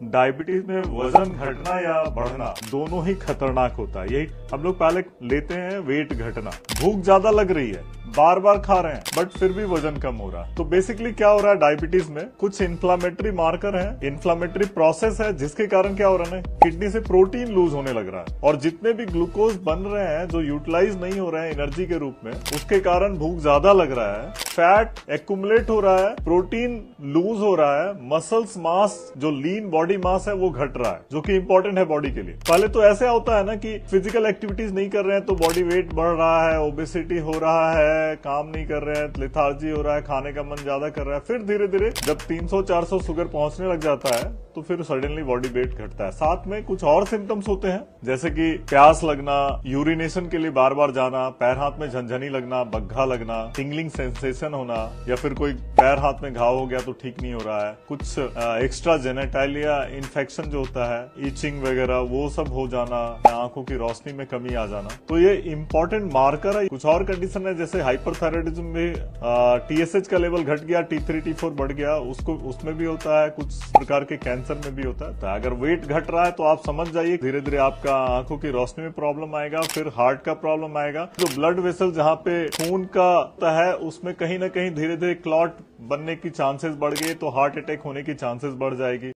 Diabetes में वजन घटना या बढ़ना दोनों ही खतरनाक होता है। यही हम लोग पहले लेते हैं वेट घटना। भूख ज्यादा लग रही है, बार बार खा रहे हैं बट फिर भी वजन कम हो रहा है। तो बेसिकली क्या हो रहा है, डायबिटीज में कुछ इन्फ्लामेटरी मार्कर है, इन्फ्लामेटरी प्रोसेस है, जिसके कारण क्या हो रहा है ना, किडनी से प्रोटीन लूज होने लग रहा है और जितने भी ग्लूकोज बन रहे हैं जो यूटिलाइज नहीं हो रहे हैं एनर्जी के रूप में, उसके कारण भूख ज्यादा लग रहा है, फैट एक्यूमुलेट हो रहा है, प्रोटीन लूज हो रहा है, मसल्स मास जो लीन बॉडी मास है वो घट रहा है, जो कि इंपॉर्टेंट है बॉडी के लिए। पहले तो ऐसे होता है ना कि फिजिकल एक्टिविटीज नहीं कर रहे हैं तो बॉडी वेट बढ़ रहा है, ओबेसिटी हो रहा है, काम नहीं कर रहे हैं, लेथार्जी हो रहा है, खाने का मन ज्यादा कर रहा है। फिर धीरे धीरे जब 300-400 शुगर पहुंचने लग जाता है तो फिर सडनली बॉडी वेट घटता है। साथ में कुछ और सिम्टम्स होते हैं, जैसे कि प्यास लगना, यूरिनेशन के लिए बार बार जाना, पैर हाथ में झनझनी लगना, बग्घा लगना, टिंगलिंग सेंसेशन होना, या फिर कोई पैर हाथ में घाव हो गया तो ठीक नहीं हो रहा है, कुछ एक्स्ट्रा जेनेटालिया इन्फेक्शन जो होता है, ईचिंग वगैरह वो सब हो जाना, आंखों की रोशनी में कमी आ जाना, तो ये इंपॉर्टेंट मार्कर है। कुछ और कंडीशन है जैसे हाइपरथायराइडिज्म में TSH का लेवल घट गया, T3 T4 बढ़ गया, उसमें भी होता है, कुछ प्रकार के कैंसर में भी होता है। तो अगर वेट घट रहा है तो आप समझ जाइए धीरे धीरे आपका आंखों की रोशनी में प्रॉब्लम आएगा, फिर हार्ट का प्रॉब्लम आएगा, जो ब्लड वेसल जहाँ पे खून का होता है उसमें कहीं ना कहीं धीरे धीरे क्लॉट बनने की चांसेस बढ़ गई तो हार्ट अटैक होने की चांसेस बढ़ जाएगी।